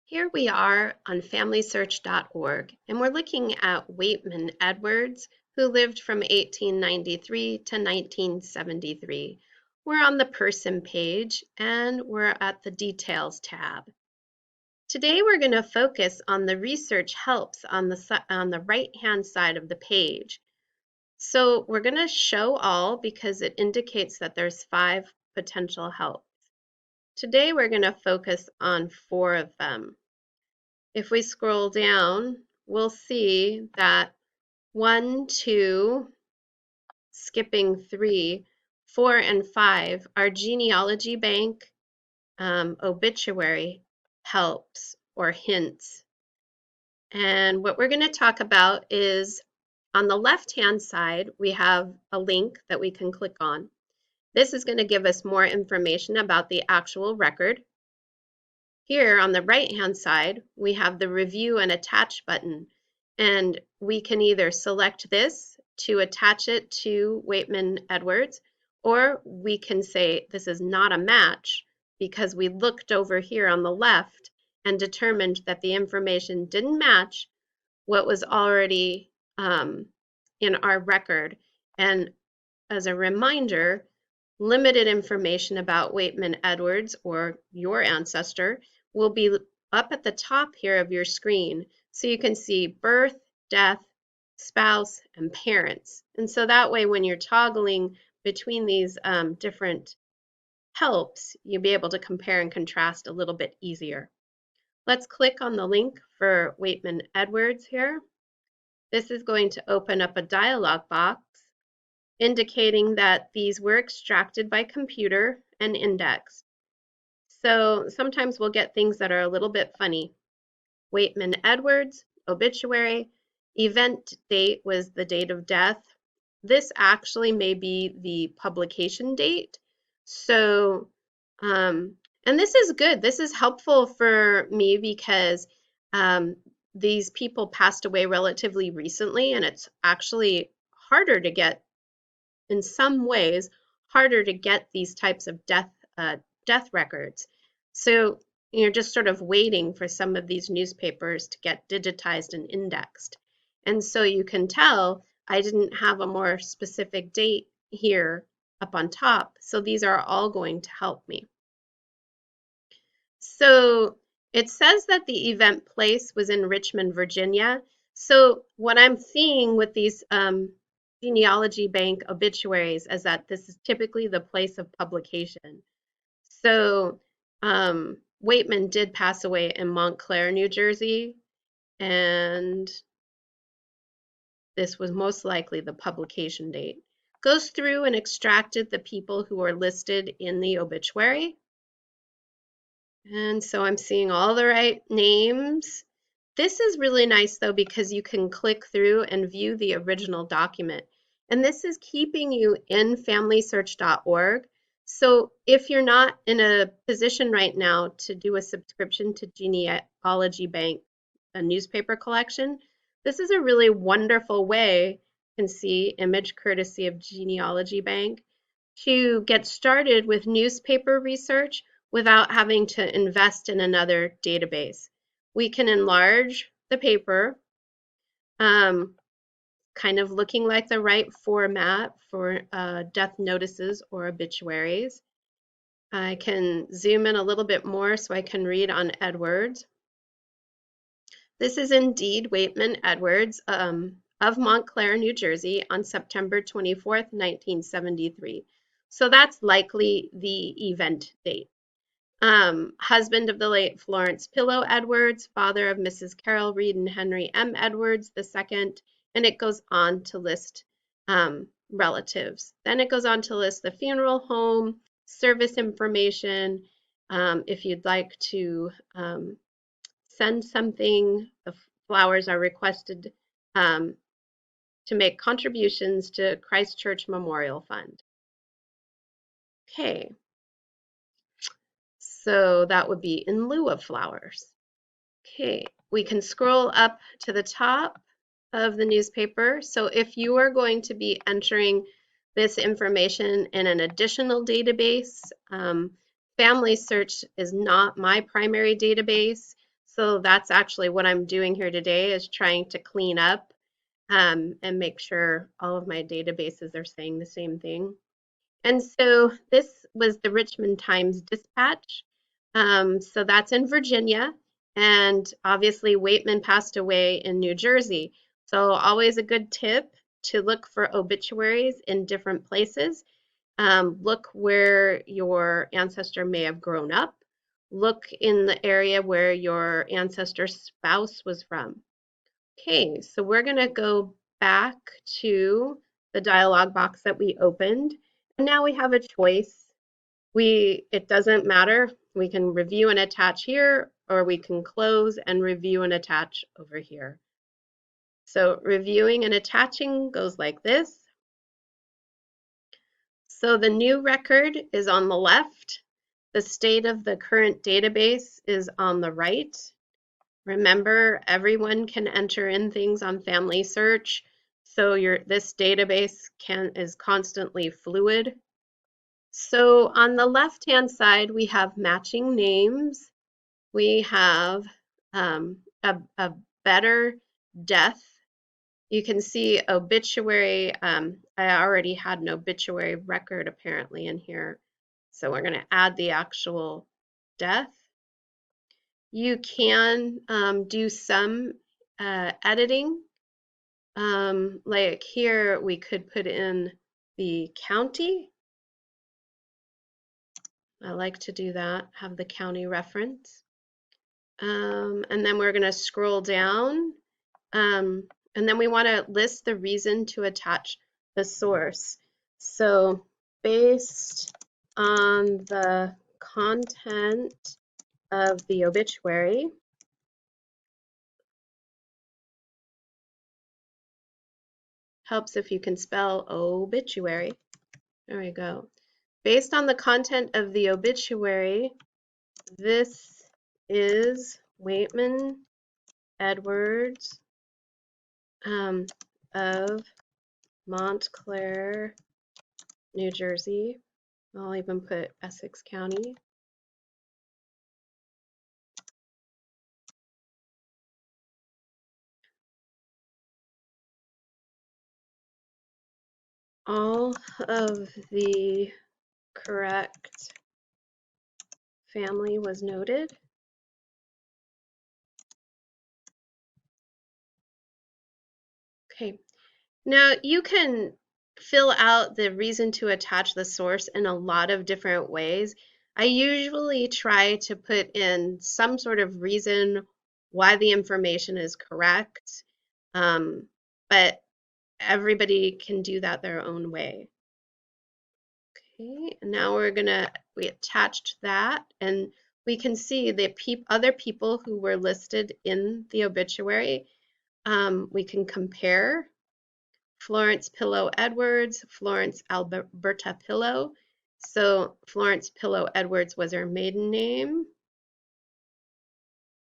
Here we are on FamilySearch.org, and we're looking at Waitman Edwards, who lived from 1893 to 1973. We're on the person page, and we're at the Details tab. Today we're going to focus on the research helps on the right-hand side of the page. So we're going to show all because it indicates that there's 5 potential helps. Today we're going to focus on 4 of them. If we scroll down, we'll see that 1, 2, skipping 3, 4, and 5 are GenealogyBank obituary helps or hints. And what we're going to talk about is on the left-hand side, we have a link that we can click on. This is going to give us more information about the actual record. Here on the right-hand side, we have the Review and Attach button, and we can either select this to attach it to Waitman Edwards, or we can say this is not a match because we looked over here on the left and determined that the information didn't match what was already in our record. And as a reminder, limited information about Waitman Edwards or your ancestor will be up at the top here of your screen. So you can see birth, death, spouse, and parents. And so that way when you're toggling between these different helps, you'll be able to compare and contrast a little bit easier. Let's click on the link for Waitman Edwards here. This is going to open up a dialog box indicating that these were extracted by computer and indexed. So sometimes we'll get things that are a little bit funny. Waitman Edwards, obituary, event date was the date of death. This actually may be the publication date. So, and this is good. This is helpful for me because these people passed away relatively recently, and it's actually harder to get, in some ways, harder to get these types of death records. So you're just sort of waiting for some of these newspapers to get digitized and indexed. And so you can tell I didn't have a more specific date here up on top. So these are all going to help me. So it says that the event place was in Richmond, Virginia. So what I'm seeing with these GenealogyBank obituaries is that this is typically the place of publication. So Waitman did pass away in Montclair, New Jersey, and this was most likely the publication date. Goes through and extracted the people who are listed in the obituary. And so I'm seeing all the right names. This is really nice though because you can click through and view the original document. And this is keeping you in FamilySearch.org. So if you're not in a position right now to do a subscription to GenealogyBank, a newspaper collection, this is a really wonderful way, you can see image courtesy of GenealogyBank, to get started with newspaper research without having to invest in another database. We can enlarge the paper, kind of looking like the right format for death notices or obituaries. I can zoom in a little bit more so I can read on Edwards. This is indeed Waitman Edwards of Montclair, New Jersey on September 24th, 1973. So that's likely the event date. Husband of the late Florence Pillow Edwards, father of Mrs. Carol Reed and Henry M. Edwards II, and it goes on to list relatives. Then it goes on to list the funeral home, service information. If you'd like to send something, the flowers are requested to make contributions to Christ Church Memorial Fund. Okay. So that would be in lieu of flowers. Okay, we can scroll up to the top of the newspaper. So if you are going to be entering this information in an additional database, FamilySearch is not my primary database. So that's actually what I'm doing here today, is trying to clean up and make sure all of my databases are saying the same thing. And so this was the Richmond Times Dispatch. So that's in Virginia. And obviously, Waitman passed away in New Jersey. So, always a good tip to look for obituaries in different places. Look where your ancestor may have grown up. Look in the area where your ancestor's spouse was from. Okay, so we're going to go back to the dialog box that we opened. And now we have a choice. It doesn't matter. We can review and attach here, or we can close and review and attach over here. So reviewing and attaching goes like this. So the new record is on the left. The state of the current database is on the right. Remember, everyone can enter in things on FamilySearch, so this database is constantly fluid. So on the left-hand side, we have matching names. We have a better death. You can see obituary. I already had an obituary record apparently in here, so we're going to add the actual death. You can do some editing. Like here, we could put in the county. I like to do that, have the county reference. And then we're going to scroll down. And then we want to list the reason to attach the source. So based on the content of the obituary, helps if you can spell obituary. There we go. Based on the content of the obituary, this is Waitman Edwards of Montclair, New Jersey. I'll even put Essex County. All of the correct family was noted. Okay, now you can fill out the reason to attach the source in a lot of different ways. I usually try to put in some sort of reason why the information is correct, but everybody can do that their own way. Okay, now we attached that, and we can see the other people who were listed in the obituary. We can compare Florence Pillow Edwards, Florence Alberta Pillow. So Florence Pillow Edwards was her maiden name.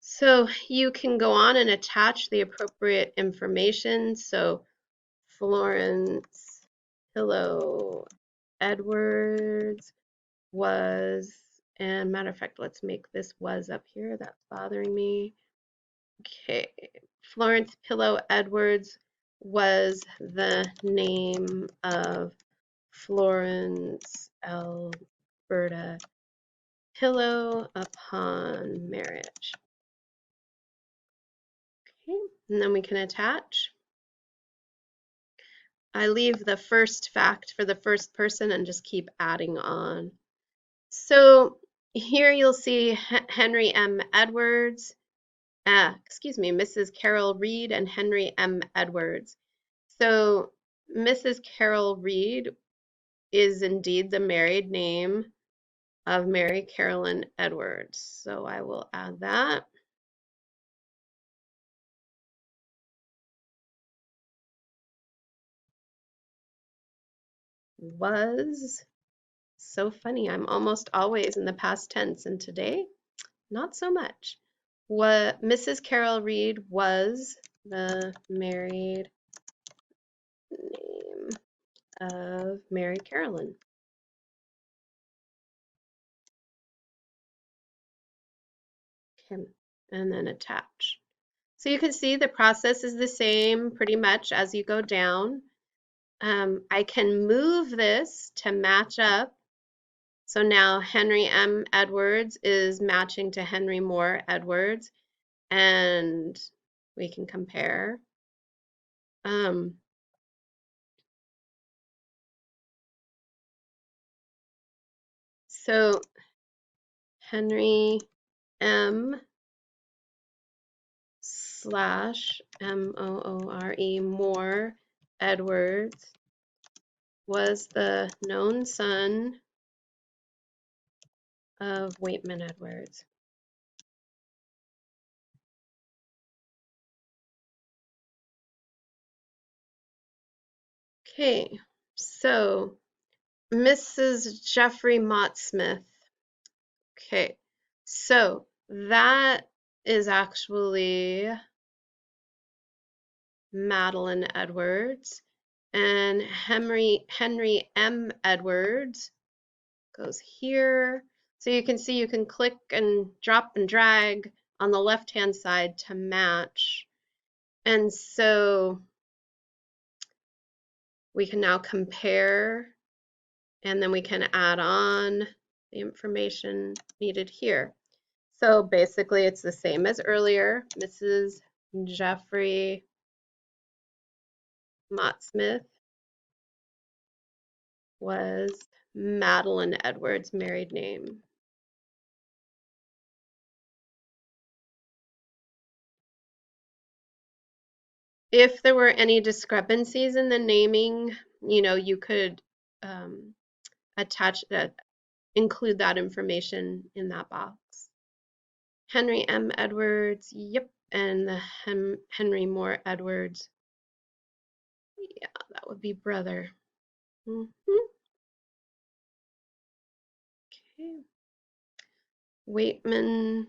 So you can go on and attach the appropriate information. So Florence Pillow Edwards was, and matter of fact, let's make this was up here. That's bothering me. Okay, Florence Pillow Edwards was the name of Florence Alberta Pillow upon marriage. Okay, and then we can attach. I leave the first fact for the first person and just keep adding on. So here you'll see Henry M. Edwards, Mrs. Carol Reed and Henry M. Edwards. So Mrs. Carol Reed is indeed the married name of Mary Carolyn Edwards. So I will add that. Was so funny. I'm almost always in the past tense, and today, not so much. What Mrs. Carol Reed was the married name of Mary Carolyn. Okay. and then attach. So you can see the process is the same pretty much as you go down. I can move this to match up. So now Henry M. Edwards is matching to Henry Moore Edwards, and we can compare. So Henry M / Moore Moore Edwards was the known son of Waitman Edwards. Okay, so Mrs. Jeffrey Mott Smith. Okay, so that is actually Madeline Edwards, and Henry M. Edwards goes here. So you can see you can click and drop and drag on the left-hand side to match. And so we can now compare, and then we can add on the information needed here. So basically it's the same as earlier. Mrs. Jeffrey Mott Smith was Madeline Edwards' married name. If there were any discrepancies in the naming, you could attach that, include that information in that box. Henry M. Edwards, yep, and the Henry Moore Edwards, yeah, that would be brother. Okay. Waitman.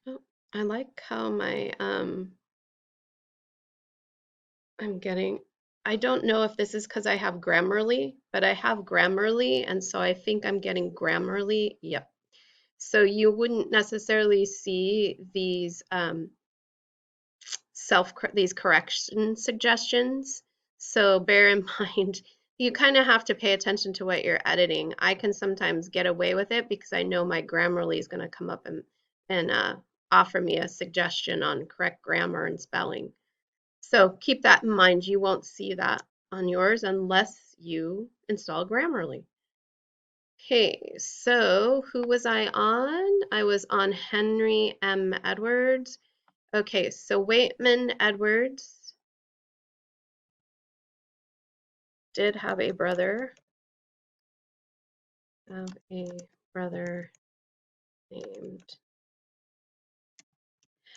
Oh, I like how my I don't know if this is because I have Grammarly, but I have Grammarly, and so I think I'm getting Grammarly. Yep. So you wouldn't necessarily see these these correction suggestions. So bear in mind, you kind of have to pay attention to what you're editing. I can sometimes get away with it because I know my Grammarly is going to come up and offer me a suggestion on correct grammar and spelling. So keep that in mind. You won't see that on yours unless you install Grammarly. Okay, so who was I on? I was on Henry M. Edwards. Okay, so Waitman Edwards did have a brother named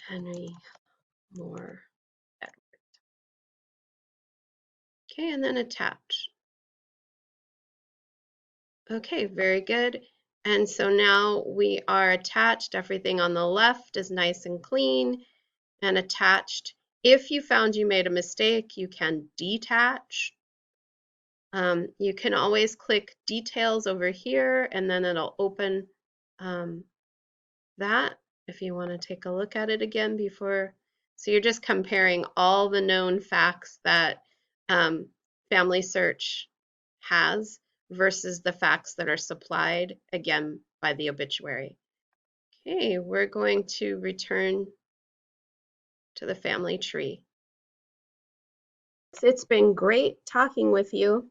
Henry Moore Edwards. Okay, and then attach. Okay, very good. And so now we are attached. Everything on the left is nice and clean and attached. If you found you made a mistake, you can detach. You can always click details over here and then it'll open that if you want to take a look at it again before. So you're just comparing all the known facts that FamilySearch has versus the facts that are supplied again by the obituary. Okay, we're going to return to the family tree. It's been great talking with you.